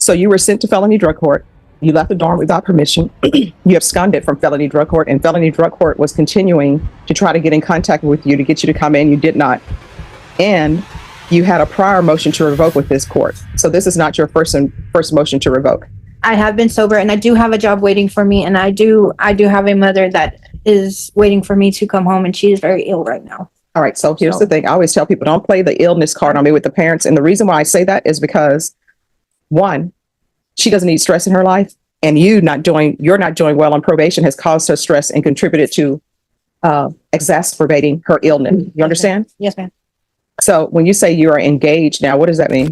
So you were sent to felony drug court. You left the dorm without permission. You absconded from felony drug court, and felony drug court was continuing to try to get in contact with you to get you to come in. You did not. And you had a prior motion to revoke with this court. So this is not your first motion to revoke. I have been sober, and I do have a job waiting for me, and I do have a mother that is waiting for me to come home, and she is very ill right now. All right. So here's the thing. I always tell people, don't play the illness card on me with the parents. And the reason why I say that is because, one, she doesn't need stress in her life, and you're not doing well on probation has caused her stress and contributed to exacerbating her illness. You understand? Yes, ma'am. So when you say you are engaged now, what does that mean?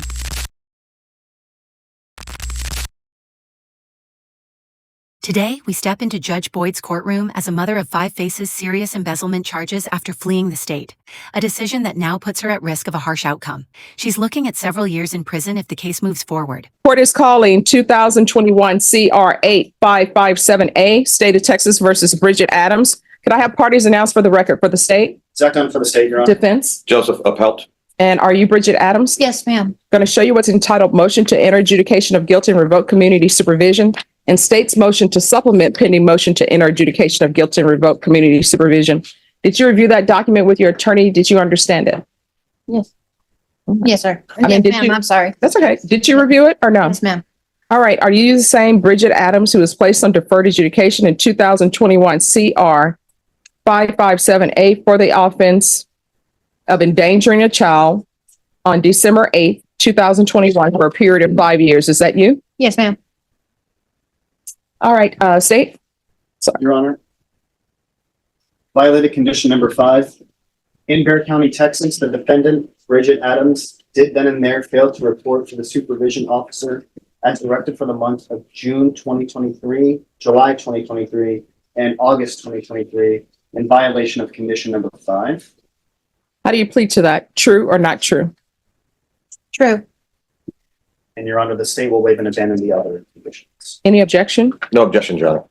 Today, we step into Judge Boyd's courtroom as a mother of 5 faces serious embezzlement charges after fleeing the state, a decision that now puts her at risk of a harsh outcome. She's looking at several years in prison if the case moves forward. Court is calling 2021 CR 8557A, State of Texas versus Bridget Adams. Could I have parties announced for the record for the state? Zach Dunn for the state, Your Honor. Defense. Joseph Uphelt. And are you Bridget Adams? Yes, ma'am. Going to show you what's entitled Motion to Enter Adjudication of Guilt and Revoke Community Supervision, and state's motion to supplement pending motion to enter adjudication of guilt and revoke community supervision. Did you review that document with your attorney? Did you understand it? Yes. Yes, sir. I mean, Yes, did ma'am. you- I'm sorry. That's okay. Did you review it or no? Yes, ma'am. All right. Are you the same Bridget Adams who was placed on deferred adjudication in 2021 CR 557A for the offense of endangering a child on December 8th, 2021 for a period of 5 years? Is that you? Yes, ma'am. All right. State. Your Honor. Violated condition number 5. In Bexar County, Texas, the defendant, Bridget Adams, did then and there fail to report to the supervision officer as directed for the months of June 2023, July 2023, and August 2023 in violation of condition number 5. How do you plead to that? True or not true? True. And Your Honor, the state will waive and abandon the other conditions. Any objection? No objection, Your Honor.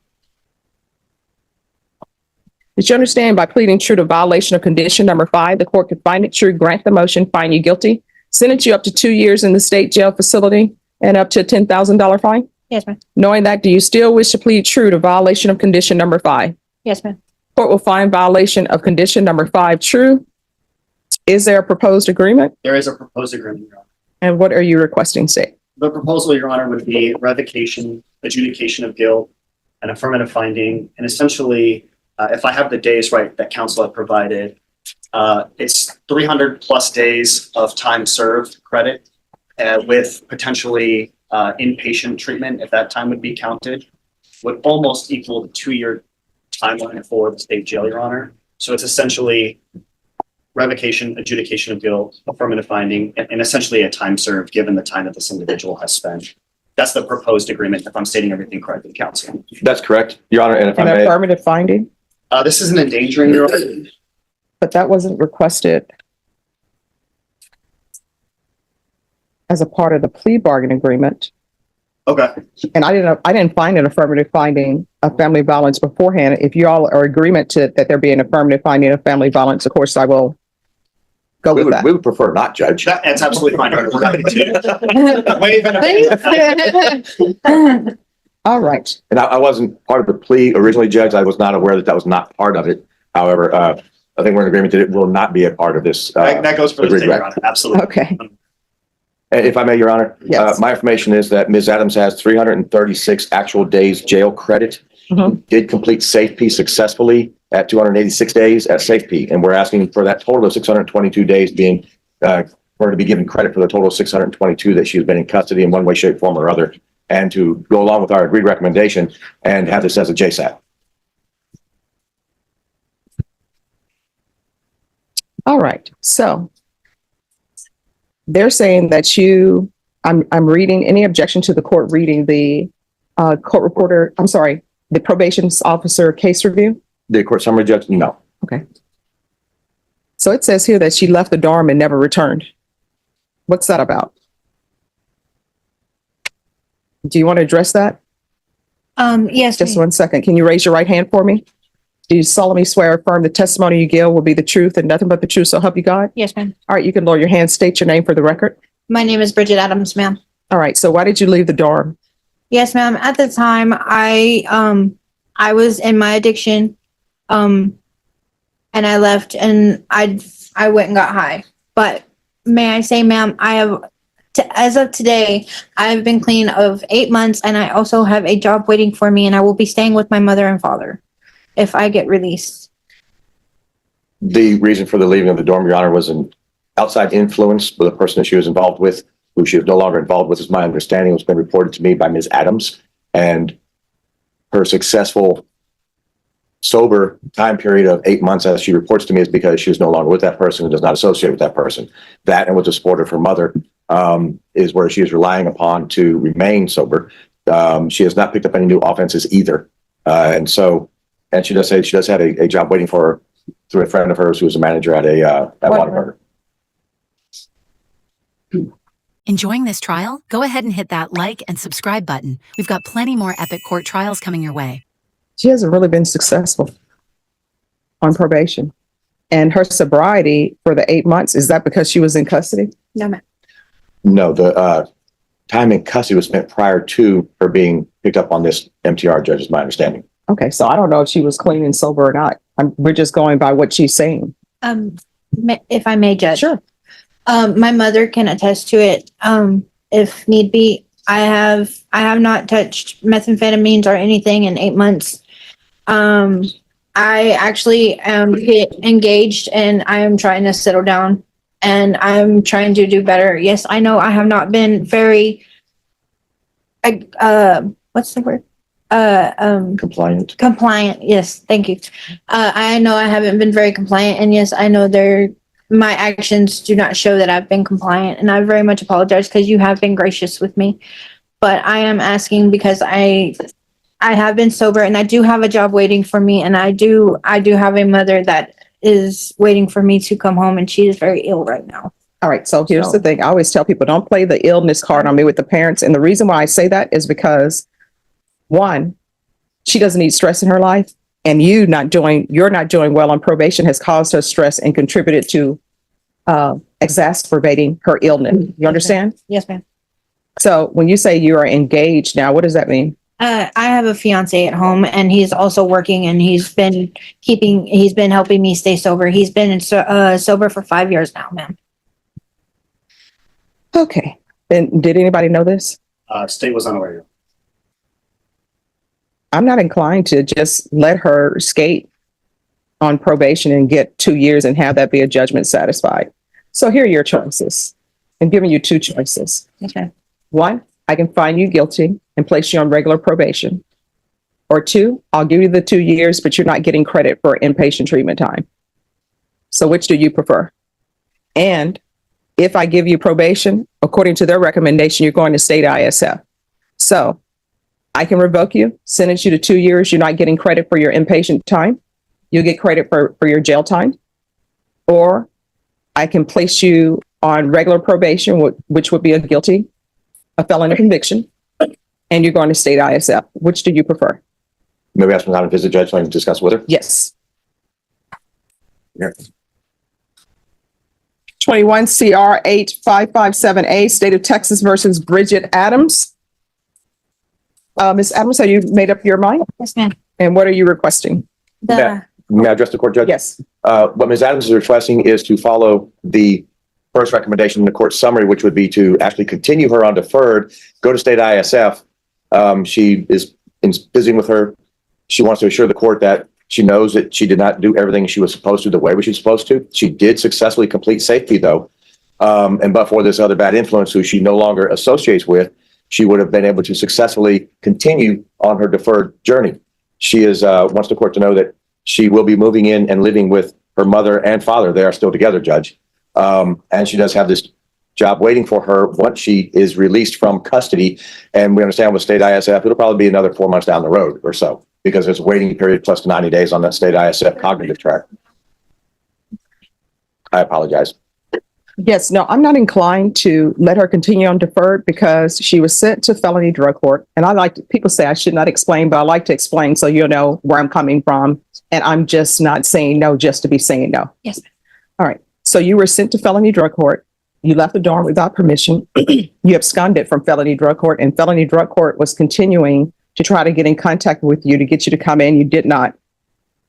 Did you understand by pleading true to violation of condition number 5, the court could find it true, grant the motion, find you guilty, sentence you up to 2 years in the state jail facility, and up to a $10,000 fine? Yes, ma'am. Knowing that, do you still wish to plead true to violation of condition number 5? Yes, ma'am. Court will find violation of condition number 5 true. Is there a proposed agreement? There is a proposed agreement, Your Honor. And what are you requesting, state? The proposal, Your Honor, would be revocation, adjudication of guilt, an affirmative finding, and essentially, if I have the days right that counsel had provided, it's 300 plus days of time served credit with potentially inpatient treatment, if that time would be counted, would almost equal the 2-year timeline for the state jail, Your Honor. So it's essentially revocation, adjudication of guilt, affirmative finding, and essentially a time served given the time that this individual has spent. That's the proposed agreement, if I'm stating everything correctly, counsel. That's correct, Your Honor. And if I An may, affirmative finding, This is an endangering, Your Honor. but that wasn't requested as a part of the plea bargain agreement. Okay. And I didn't find an affirmative finding of family violence beforehand. If you all are agreement to that there be an affirmative finding of family violence, of course, I will go with that. we would prefer not, Judge. That's absolutely fine, Your Honor. We're happy to waive and abandon. All right. And I wasn't part of the plea originally, Judge. I was not aware that that was not part of it. However, I think we're in agreement that it will not be a part of this. That goes for the state, Your Honor. Absolutely. Okay. If I may, Your Honor, Yes. my information is that Ms. Adams has 336 actual days jail credit. Mhm. Did complete SafeP successfully at 286 days at SafeP, and we're asking for that total of 622 days being for her to be given credit for the total of 622 that she's been in custody in one way, shape, form, or other, and to go along with our agreed recommendation and have this as a JSAT. All right. So they're saying that I'm reading, any objection to the court reading the court reporter, I'm sorry, the probation officer case review? The court summary, Judge? No. Okay. So it says here that she left the dorm and never returned. What's that about? Do you want to address that? Yes, Just ma'am. 1 second. Can you raise your right hand for me? Do you solemnly swear or affirm the testimony you give will be the truth and nothing but the truth, so help you God? Yes, ma'am. All right, you can lower your hand, state your name for the record. My name is Bridget Adams, ma'am. All right. So why did you leave the dorm? Yes, ma'am. At the time, I was in my addiction, and I left, and I went and got high. But may I say, ma'am, as of today, I've been clean of 8 months, and I also have a job waiting for me, and I will be staying with my mother and father if I get released. The reason for the leaving of the dorm, Your Honor, was an outside influence with a person that she was involved with, who she was no longer involved with, is my understanding. It was been reported to me by Ms. Adams, and her successful sober time period of 8 months, as she reports to me, is because she was no longer with that person and does not associate with that person. That, and with the support of her mother, is where she is relying upon to remain sober. She has not picked up any new offenses either. And she does say she does have a job waiting for her through a friend of hers who was a manager at at Whataburger. Enjoying this trial? Go ahead and hit that like and subscribe button. We've got plenty more epic court trials coming your way. She hasn't really been successful on probation. And her sobriety for the 8 months, is that because she was in custody? No, ma'am. No, the time in custody was spent prior to her being picked up on this MTR, judge, is my understanding. Okay, so I don't know if she was clean and sober or not. We're just going by what she's saying. If I may, Judge. Sure. My mother can attest to it. If need be, I have not touched methamphetamines or anything in 8 months. I actually am engaged, and I am trying to settle down, and I'm trying to do better. Yes, I know I have not been very, what's the word? Compliant. Yes, thank you. I know I haven't been very compliant, and yes, I know my actions do not show that I've been compliant, and I very much apologize because you have been gracious with me. But I am asking because I have been sober, and I do have a job waiting for me, and I do have a mother that is waiting for me to come home, and she is very ill right now. All right, so here's the thing. I always tell people, don't play the illness card on me with the parents. And the reason why I say that is because, one, she doesn't need stress in her life, and you're not doing well on probation has caused her stress and contributed to exacerbating her illness. You understand? Yes, ma'am. So when you say you are engaged now, what does that mean? I have a fiance at home, and he's also working, and he's been helping me stay sober. He's been sober for 5 years now, ma'am. Okay. And did anybody know this? State was unaware. I'm not inclined to just let her skate on probation and get 2 years and have that be a judgment satisfied. So here are your choices. I'm giving you two choices. Okay. One, I can find you guilty and place you on regular probation. Or two, I'll give you the 2 years, but you're not getting credit for inpatient treatment time. So which do you prefer? And if I give you probation, according to their recommendation, you're going to state ISF. So I can revoke you, sentence you to 2 years. You're not getting credit for your inpatient time. You'll get credit for your jail time. Or I can place you on regular probation, which would be a felony conviction, and you're going to state ISF. Which do you prefer? Maybe ask them how to visit judge so I can discuss with her. Yes. Yeah. 21 CR 8557A, State of Texas versus Bridget Adams. Ms. Adams, have you made up your mind? Yes, ma'am. And what are you requesting? May I address the court, judge? Yes. What Ms. Adams is requesting is to follow the first recommendation in the court summary, which would be to actually continue her on deferred, go to state ISF. She is visiting with her. She wants to assure the court that she knows that she did not do everything she was supposed to the way she was supposed to. She did successfully complete safety, though. But for this other bad influence who she no longer associates with, she would have been able to successfully continue on her deferred journey. She wants the court to know that she will be moving in and living with her mother and father. They are still together, Judge. And she does have this job waiting for her once she is released from custody. And we understand with state ISF, it'll probably be another 4 months down the road or so, because there's a waiting period plus 90 days on that state ISF cognitive track. I apologize. Yes, no, I'm not inclined to let her continue on deferred because she was sent to felony drug court. And people say I should not explain, but I like to explain so you'll know where I'm coming from. And I'm just not saying no just to be saying no. Yes, ma'am. All right. So you were sent to felony drug court. You left the dorm without permission. You absconded from felony drug court, and felony drug court was continuing to try to get in contact with you to get you to come in. You did not.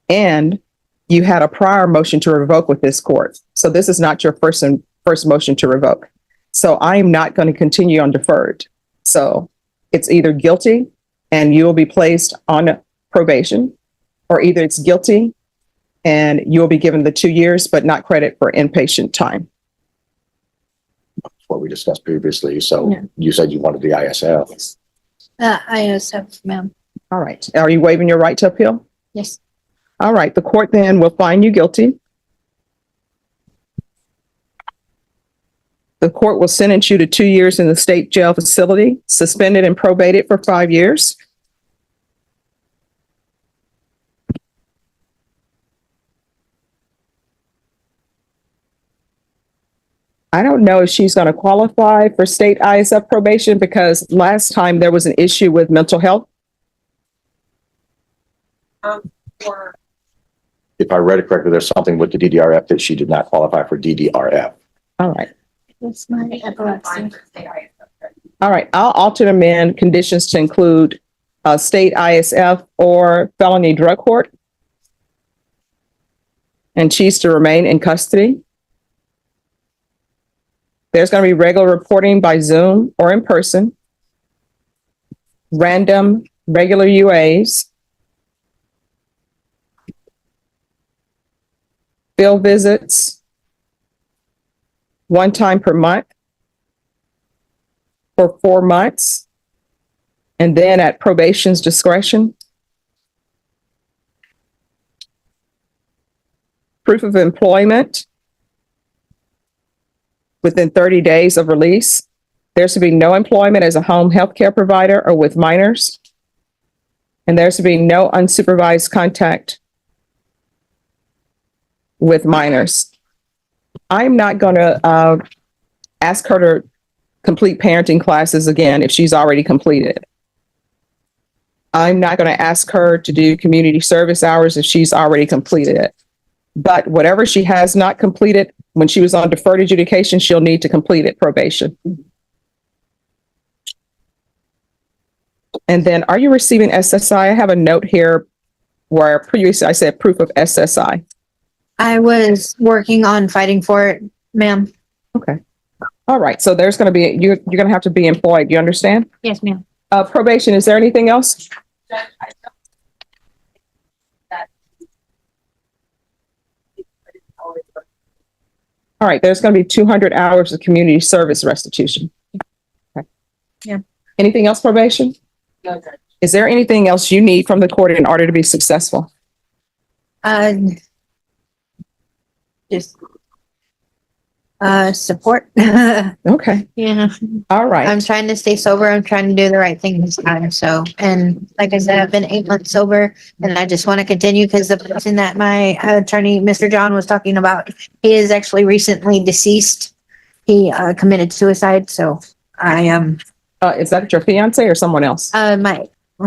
And you had a prior motion to revoke with this court. So this is not your first motion to revoke. So I am not going to continue on deferred. So it's either guilty and you will be placed on probation, or either it's guilty and you will be given the 2 years, but not credit for inpatient time. What we discussed previously. So Yeah. you said you wanted the ISF. ISF, ma'am. All right. Are you waiving your right to appeal? Yes. All right. The court then will find you guilty. The court will sentence you to 2 years in the state jail facility, suspended and probated for 5 years. I don't know if she's going to qualify for state ISF probation because last time there was an issue with mental health. If I read it correctly, there's something with the DDRF that she did not qualify for DDRF. All right. That's my epilepsy. All right. I'll alter and amend conditions to include state ISF or felony drug court. And she's to remain in custody. There's going to be regular reporting by Zoom or in person. Random, regular UAs. Field visits. 1 time per month for 4 months. And then at probation's discretion. Proof of employment within 30 days of release. There's to be no employment as a home health care provider or with minors. And there's to be no unsupervised contact with minors. I'm not going to ask her to complete parenting classes again if she's already completed. I'm not going to ask her to do community service hours if she's already completed it. But whatever she has not completed when she was on deferred adjudication, she'll need to complete it probation. And then, are you receiving SSI? I have a note here where previously I said proof of SSI. I was working on fighting for it, ma'am. Okay. All right. So there's going to be, you're going to have to be employed. You understand? Yes, ma'am. Probation. Is there anything else? All right. There's going to be 200 hours of community service restitution. Okay. Yeah. Anything else, probation? No, Judge. Is there anything else you need from the court in order to be successful? Just support. Okay. Yeah. All right. I'm trying to stay sober. I'm trying to do the right thing this time. So, and like I said, I've been 8 months sober and I just want to continue because the person that my attorney, Mr. John, was talking about, he is actually recently deceased. He committed suicide. So I am, Is that your fiance or someone else?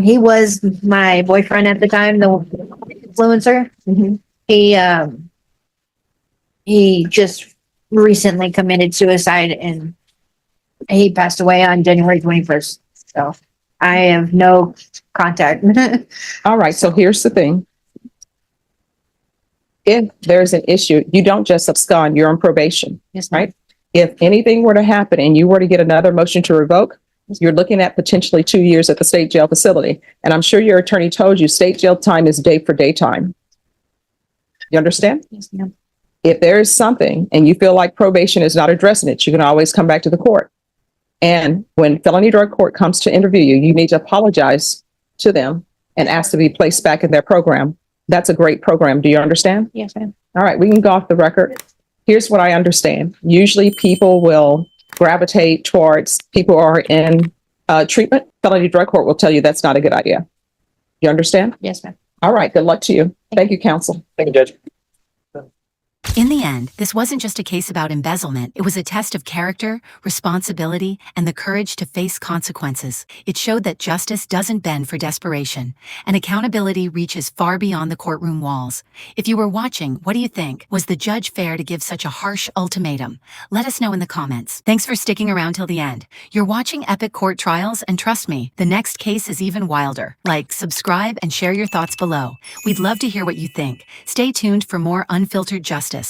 he was my boyfriend at the time, the influencer. He just recently committed suicide and he passed away on January 21st. So I have no contact. All right. So here's the thing. If there's an issue, you don't just abscond, you're on probation. Yes, right? If anything were to happen and you were to get another motion to revoke, you're looking at potentially 2 years at the state jail facility. And I'm sure your attorney told you state jail time is day for day time. You understand? Yes, ma'am. If there is something and you feel like probation is not addressing it, you can always come back to the court. And when felony drug court comes to interview you, you need to apologize to them and ask to be placed back in their program. That's a great program. Do you understand? Yes, ma'am. All right, we can go off the record. Here's what I understand. Usually people will gravitate towards people who are in treatment. Felony drug court will tell you that's not a good idea. You understand? Yes, ma'am. All right, good luck to you. Thank you, counsel. Thank you, Judge. In the end, this wasn't just a case about embezzlement. It was a test of character, responsibility, and the courage to face consequences. It showed that justice doesn't bend for desperation, and accountability reaches far beyond the courtroom walls. If you were watching, what do you think? Was the judge fair to give such a harsh ultimatum? Let us know in the comments. Thanks for sticking around till the end. You're watching Epic Court Trials, and trust me, the next case is even wilder. Like, subscribe, and share your thoughts below. We'd love to hear what you think. Stay tuned for more unfiltered justice.